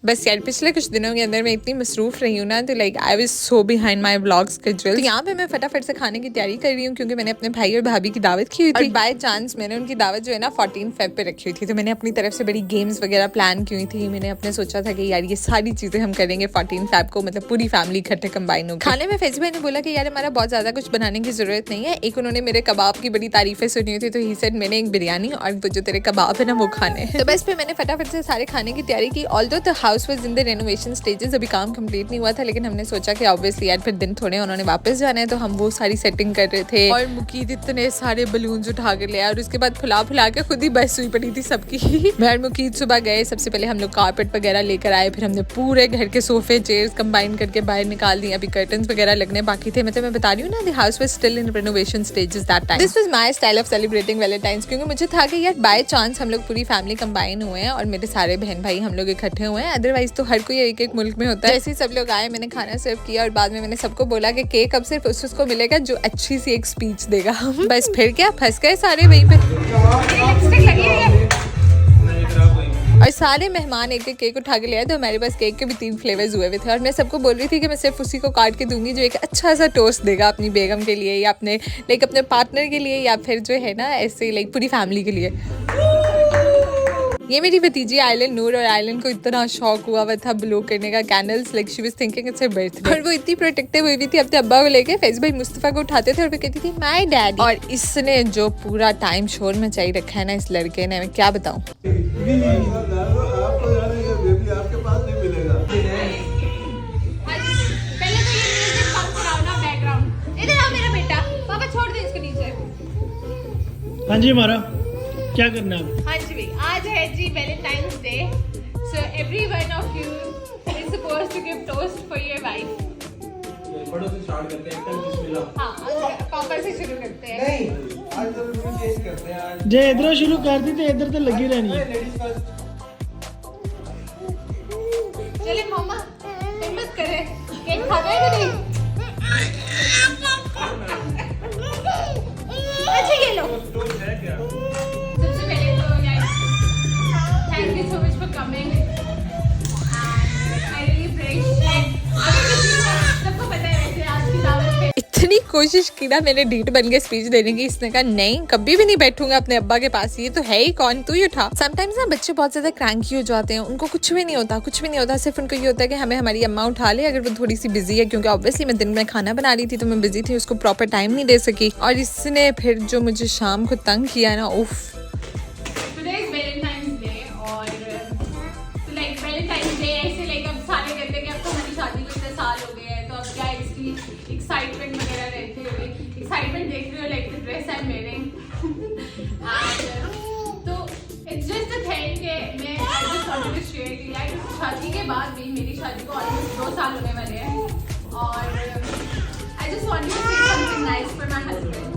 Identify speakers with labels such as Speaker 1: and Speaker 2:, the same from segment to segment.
Speaker 1: बस यार पिछले कुछ दिनों के अंदर मैं इतनी मसरूफ रही हूँ ना, तो like I was so behind my vlog schedule. तो यहाँ पे मैं फटाफट से खाने की तैयारी कर रही हूँ क्योंकि मैंने अपने भाई और भाभी की दावत की हुई थी। बाय चांस मैंने उनकी दावत जो है ना 14 फेब पे रखी हुई थी, तो मैंने अपनी तरफ से बड़ी गेम्स वगैरह प्लान की हुई थी। मैंने अपने सोचा था कि यार ये सारी चीजें हम करेंगे 14 फेब को, मतलब पूरी फैमिली इकट्ठे कंबाइन हो। खाने में फैजी भाई ने बोला कि यार हमारा बहुत ज्यादा कुछ बनाने की जरूरत नहीं है। एक उन्होंने मेरे कबाब की बड़ी तारीफें सुनी हुई थी, तो ही सेड मैंने एक बिरयानी और जो तेरे कबाब है ना वो खाने हैं। तो बस फिर मैंने फटाफट से सारे खाने की तैयारी की। Although the house was in the renovation stages, अभी काम कंप्लीट नहीं हुआ था, लेकिन हमने सोचा कि ऑब्वियसली यार फिर दिन थोड़े उन्होंने वापस जाना है, तो हम वो सारी सेटिंग कर रहे थे। और मुकीद इतने सारे बलून्स उठा कर ले आया और उसके बाद फुला के खुद ही बस हुई पड़ी थी सबकी। मैं और मुकीद सुबह गए, सबसे पहले हम लोग कारपेट वगैरह लेकर आए, फिर हमने पूरे घर के सोफे चेयर्स कंबाइन करके बाहर निकाल दी। अभी कर्टन्स वगैरह लगने बाकी थे। मतलब मैं बता रही हूँ ना, the house was still in renovation stages that time. This was my style of celebrating Valentine's, क्योंकि मुझे था कि यार बाय चांस हम लोग पूरी फैमिली कंबाइन हुए हैं और मेरे सारे बहन भाई हम लोग इकट्ठे हुए हैं। अदरवाइज तो हर कोई एक एक मुल्क में होता है। जैसे सब लोग आए, मैंने खाना सर्व किया और बाद में मैंने सबको बोला कि केक अब सिर्फ उसको मिलेगा जो अच्छी सी एक स्पीच देगा। बस फिर क्या फंस गए सारे वहीं पे। और सारे मेहमान एक एक केक उठा के ले आए, तो हमारे पास केक के भी 3 फ्लेवर्स हुए थे। और मैं सबको बोल रही थी कि मैं सिर्फ उसी को काट के दूंगी जो एक अच्छा सा टोस्ट देगा अपनी बेगम के लिए या अपने अपने पार्टनर के लिए, या फिर जो है ना ऐसे पूरी फैमिली के लिए। ये मेरी भतीजी आइलन नूर, और आइलन को इतना शौक हुआ था ब्लो करने का candles, like she was thinking it's her birthday. और वो इतनी प्रोटेक्टिव हुई भी थी अपने अब्बा को लेके। फैज भाई मुस्तफा को उठाते थे और वो कहती थी माय डैडी। और इसने जो पूरा टाइम शोर मचाई रखा है ना इस लड़के ने, मैं क्या बताऊं।
Speaker 2: हाँ जी, हमारा क्या करना है?
Speaker 1: हाँ जी भाई, आज है जी valentine's day, so every one of you is supposed to give toast for your wife.
Speaker 3: बड़ों से स्टार्ट करते हैं, बिस्मिल्लाह।
Speaker 1: हाँ, पापा से शुरू करते हैं।
Speaker 3: नहीं, आज तो रूल चेंज करते हैं आज।
Speaker 2: जे इधर शुरू कर दी तो इधर तो लगी रहनी है।
Speaker 3: Ladies first.
Speaker 1: चले मम्मा, हिम्मत करे, केक खाना है कि नहीं? अच्छा ये लो।
Speaker 3: टोस्ट है क्या?
Speaker 1: सबसे पहले तो guys, thank you so much for coming and I really appreciate। सबको पता है वैसे आज की दावत पे इतनी कोशिश की ना मैंने डीट बन के स्पीच देने की, इसने कहा नहीं कभी भी नहीं बैठूंगा अपने अब्बा के पास, ये तो है ही कौन, तू ही उठा। समटाइम्स ना बच्चे बहुत ज्यादा क्रैंकी हो जाते हैं, उनको कुछ भी नहीं होता, सिर्फ उनको ये होता है कि हमें हमारी अम्मा उठा ले अगर वो थोड़ी सी बिजी है, क्योंकि ऑब्वियसली मैं दिन में खाना बना रही थी तो मैं बिजी थी, उसको प्रॉपर टाइम नहीं दे सकी। और इसने फिर जो मुझे शाम को तंग किया ना, उफ।
Speaker 4: एक्साइटमेंट वगैरह रहती होगी, एक्साइटमेंट देख रही हो like the dress I am wearing, तो इट्स जस्ट अ थिंग कि मैं I just wanted to share कि यार शादी के बाद भी, मेरी शादी को ऑलमोस्ट 2 साल होने वाले हैं, और I just wanted to say something nice for my husband.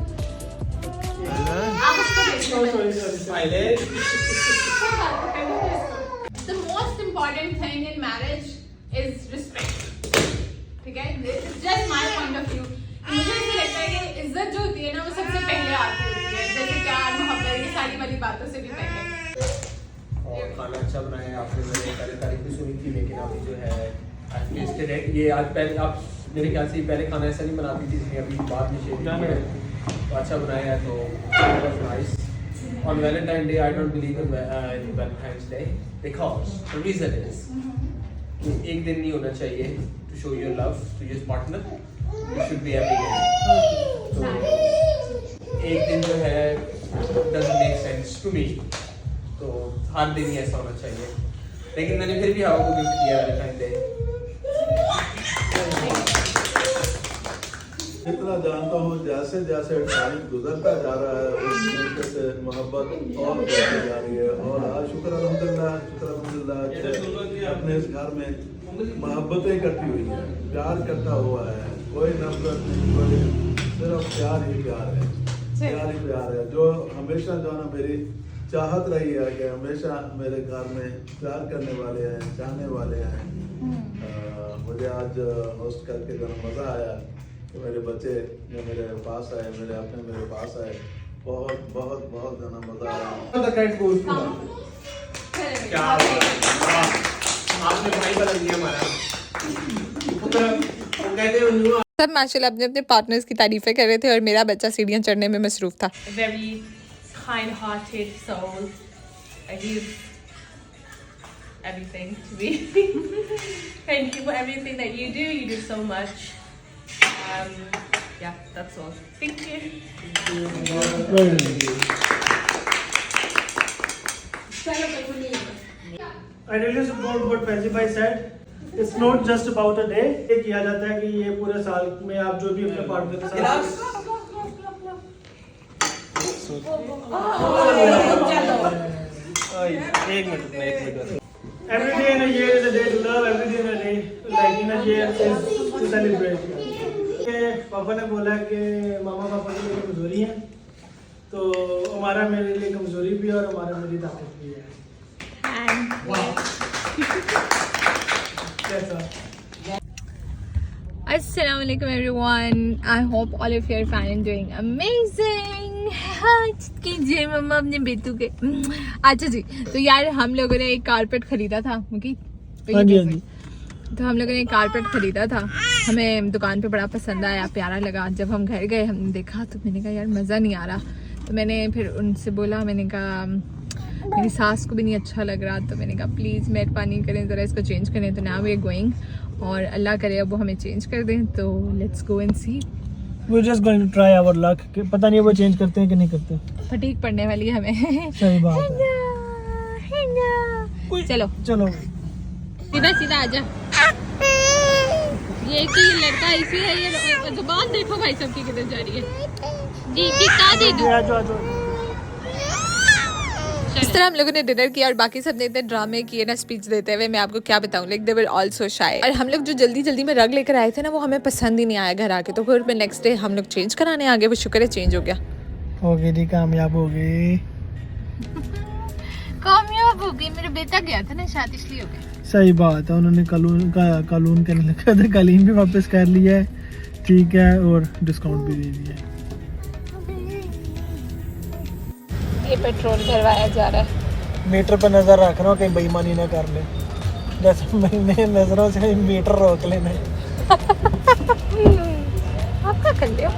Speaker 4: आप उसको देखिए। The most important thing in marriage is respect, ठीक है? Just my point of view. मुझे ऐसा लगता है कि इज्जत जो होती है ना वो सबसे पहले आती होती है, जैसे प्यार मोहब्बत ये सारी वाली बातों से भी पहले।
Speaker 3: और खाना अच्छा बनाया आपने, मैंने पहले तारीफ भी सुनी थी, लेकिन अभी जो है आज टेस्टेड है ये। आज पहले आप मेरे ख्याल से पहले खाना ऐसा नहीं बनाती थी, अभी बाद में शेयर किया है तो अच्छा बनाया है, तो nice. On Valentine's Day, I don't believe in Valentine's Day because the reason is एक दिन नहीं होना चाहिए to show your love to your partner. It should be every day. तो एक दिन जो है doesn't make sense to me. तो हर दिन ही ऐसा होना चाहिए, लेकिन मैंने फिर भी हवा को गिफ्ट किया Valentine's Day।
Speaker 5: इतना जानता हूँ जैसे जैसे टाइम गुजरता जा रहा है उस तरीके से मोहब्बत और बढ़ती जा रही है। और आज शुक्र अल्हम्दुलिल्लाह अपने इस घर में मोहब्बतें इकट्ठी हुई है, प्यार इकट्ठा हुआ है, कोई नफरत नहीं, कोई सिर्फ प्यार ही प्यार है। जो हमेशा जो ना मेरी चाहत रही है कि हमेशा मेरे घर में प्यार करने वाले हैं, चाहने वाले हैं। मुझे आज होस्ट करके जो मज़ा आया कि मेरे बच्चे जो मेरे पास आए, मेरे पास आए, बहुत ज़्यादा मज़ा आया।
Speaker 3: आपने भाई बदल दिया हमारा। पुत्र वो कहते हैं
Speaker 1: सब माशाल्लाह अपने अपने पार्टनर्स की तारीफें कर रहे थे और मेरा बच्चा सीढ़ियाँ चढ़ने में मसरूफ था।
Speaker 6: very kind-hearted soul. He's everything to me. Thank you for everything that you do. You do so much. Yeah, that's all. Thank you.
Speaker 2: I really support what Faizi bhai said. It's not just about a day. ये किया जाता है कि ये पूरे साल में आप जो भी अपने पार्टनर के साथ Every day in a year is a day to love. Every day in a day, like in a year, is to celebrate. पापा ने बोला कि मामा पापा के लिए कमजोरी है, तो हमारा मेरे लिए कमजोरी भी है और हमारा मेरी ताकत भी है।
Speaker 1: Assalamu alaikum everyone. I hope all of you are fine and doing amazing. कीजिए मम्मा अपने बेटू के। अच्छा जी, तो यार हम लोगों ने एक कारपेट खरीदा था।
Speaker 2: हाँ जी।
Speaker 1: तो हम लोगों ने एक कारपेट खरीदा था, हमें दुकान पे बड़ा पसंद आया, प्यारा लगा। जब हम घर गए हमने देखा तो मैंने कहा यार मज़ा नहीं आ रहा, तो मैंने फिर उनसे बोला, मैंने कहा मेरी सास को भी नहीं अच्छा लग रहा, तो मैंने कहा प्लीज़ मेहरबानी करें ज़रा इसको चेंज करें। तो नाउ वी आर गोइंग, और अल्लाह करे अब वो हमें चेंज कर दें, तो let's go and see.
Speaker 2: We're just going to try our luck. कि पता नहीं वो चेंज करते हैं कि नहीं करते।
Speaker 1: फटीक पड़ने वाली है हमें।
Speaker 2: सही बात है।
Speaker 1: चलो
Speaker 2: चलो
Speaker 1: सीधा सीधा आजा। ये कि ये लड़का इसी है, ये जुबान देखो भाई सबकी किधर जा रही है। जी का दे दो। इस तरह हम लोगों ने डिनर किया और बाकी सब ने इतने ड्रामे किए ना स्पीच देते हुए, मैं आपको क्या बताऊं, लाइक दे वर ऑल्सो शाय। और हम लोग जो जल्दी जल्दी में रग लेकर आए थे ना, वो हमें पसंद ही नहीं आया घर आके, तो फिर नेक्स्ट डे हम लोग चेंज कराने आ गए। वो शुक्र है चेंज हो गया।
Speaker 2: हो गई जी, कामयाब हो गई।
Speaker 1: कामयाब हो गई, मेरा बेटा गया था ना शादी, इसलिए हो गई।
Speaker 2: सही बात है, उन्होंने कानून कहने लगा था, कालीन भी वापस कर लिया है, ठीक है, और डिस्काउंट भी दे दिया है।
Speaker 1: ये पेट्रोल भरवाया जा रहा है।
Speaker 2: मीटर पर नजर रख रहा हूँ कहीं बेईमानी ना कर ले, जैसे मैंने नजरों से मीटर रोक लेना।
Speaker 1: आपका कर लियो।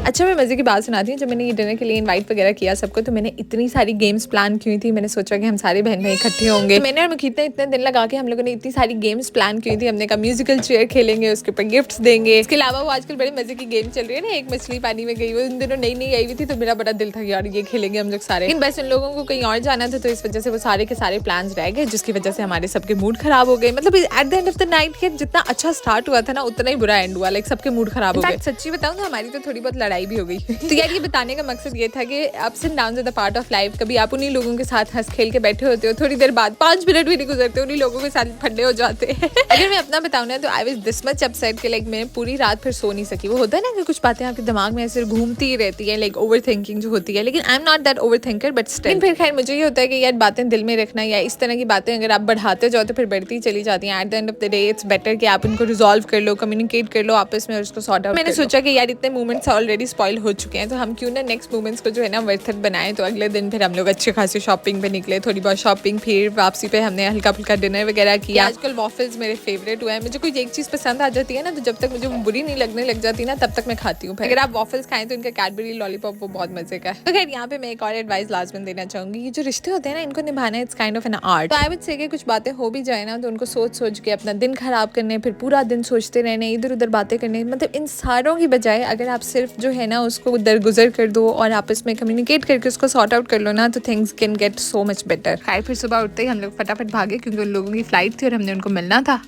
Speaker 1: अच्छा मैं मज़े की बात सुनाती हूँ। जब मैंने ये डिनर के लिए इनवाइट वगैरह किया सबको, तो मैंने इतनी सारी गेम्स प्लान की थी। मैंने सोचा कि हम सारे बहन भाई इकट्ठे होंगे, तो मैंने और मुखीत ने इतने दिन लगा के हम लोगों ने इतनी सारी गेम्स प्लान की थी। हमने कहा म्यूजिकल चेयर खेलेंगे, उसके ऊपर गिफ्ट्स देंगे। इसके अलावा वो आजकल बड़ी मजे की गेम चल रही है ना, एक मछली पानी में गई, वो उन दिनों नई नई आई हुई थी, तो मेरा बड़ा दिल था यार ये खेलेंगे हम लोग सारे। लेकिन बस उन लोगों को कहीं और जाना था, तो इस वजह से वो सारे के सारे प्लान रह गए, जिसकी वजह से हमारे सबके मूड खराब हो गए। मतलब at the end of the night जितना अच्छा स्टार्ट हुआ था ना, उतना ही बुरा एंड हुआ। लाइक सबके मूड खराब हो गए। सच्ची बताऊँ तो हमारी तो थोड़ी बहुत लड़ाई भी हो गई। तो यार ये बताने का मकसद ये था कि ups and downs are the part of life. कभी आप उन्हीं लोगों के साथ हंस खेल के बैठे होते हो, थोड़ी देर बाद 5 मिनट भी नहीं गुजरते उन्हीं लोगों के साथ फंडे हो जाते हैं। अगर मैं अपना बताऊँ ना, तो I was this much upset कि लाइक मैं पूरी रात फिर सो नहीं सकी। वो होता है ना कि कुछ बातें आपके दिमाग में ऐसे घूमती ही रहती है, लाइक ओवर थिंकिंग जो होती है। लेकिन I am not that over thinker, but still फिर खैर मुझे ये होता है कि यार बातें दिल में रखना, या इस तरह की बातें अगर आप बढ़ाते जाओ तो फिर बढ़ती चली जाती हैं। At the end of the day it's better कि आप उनको रिजॉल्व कर लो, कम्युनिकेट कर लो आपस में, और उसको सॉर्ट आउट। मैंने सोचा कि यार इतने मोमेंट्स ऑलरेडी स्पॉइल हो चुके हैं, तो हम क्यों ना नेक्स्ट मोमेंट्स को जो है ना वर्थत बनाएं। तो अगले दिन फिर हम लोग अच्छे खासी शॉपिंग पे निकले, थोड़ी बहुत शॉपिंग, फिर वापसी पे हमने हल्का फुल्का डिनर वगैरह किया। आजकल वॉफल्स मेरे फेवरेट हुए हैं। मुझे कोई एक चीज़ पसंद आ जाती है ना, तो जब तक मुझे वो बुरी नहीं लगने लग जाती ना, तब तक मैं खाती हूँ। अगर आप वॉफल्स खाएं तो इनका कैडबरी लॉलीपॉप वो बहुत मजे का है। तो खैर यहाँ पे मैं एक और एडवाइस लाजमन देना चाहूँगी, ये जो रिश्ते होते हैं ना, इनको निभाना it's kind of an art. तो आई वुड से कि कुछ बातें हो भी जाए ना, तो उनको सोच सोच के अपना दिन खराब करने, फिर पूरा दिन सोचते रहने, इधर उधर बातें करने, मतलब इन सारों की बजाय अगर आप सिर्फ जो है ना उसको दरगुजर कर दो और आपस में कम्युनिकेट करके उसको सॉर्ट आउट कर लो ना, तो things can get so much better. खैर फिर सुबह उठते ही हम लोग फटाफट भागे, क्योंकि उन लोगों की फ्लाइट थी और हमने उनको मिलना था।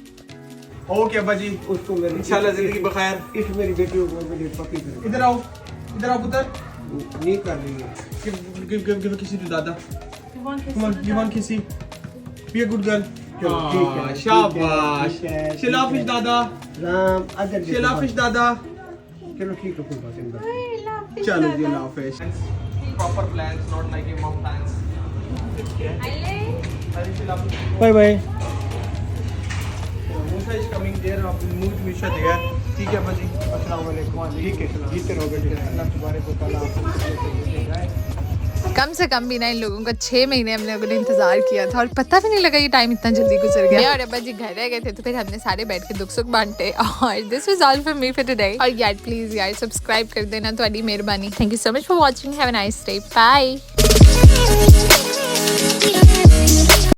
Speaker 3: ओके अब्बा जी, उसको इंशाल्लाह जिंदगी बखैर।
Speaker 7: इस मेरी बेटी को मेरी पति को
Speaker 3: इधर आओ पुत्र।
Speaker 7: नहीं कर रही है।
Speaker 3: गिव किसी टू दादा। गिव वन किसी। Be a good girl.
Speaker 7: ठीक है,
Speaker 3: शाबाश।
Speaker 7: ठीक है,
Speaker 3: शिलाफिश दादा।
Speaker 7: राम अदर
Speaker 3: शिलाफिश दादा।
Speaker 7: चलो ठीक है, कोई बात नहीं।
Speaker 3: चलो जी, अल्लाह हाफिज। Proper plans, not like your mom plans.
Speaker 2: Bye bye.
Speaker 3: Musa is coming there, आप मूड मिशा देगा। ठीक है अब्बा जी, अस्सलाम वालेकुम। ठीक है, जीते रहोगे, अल्लाह तुम्हारे को ताला आपको
Speaker 1: कम से कम भी ना इन लोगों का 6 महीने हम लोगों ने इंतजार किया था और पता भी नहीं लगा ये टाइम इतना जल्दी गुजर गया। और अब्बा जी घर रह गए थे तो फिर हमने सारे बैठ के दुख सुख बांटे। और this was all for me for today. और यार प्लीज यार सब्सक्राइब कर देना, तुम्हारी मेहरबानी। Thank you so much for watching. Have a nice day. Bye.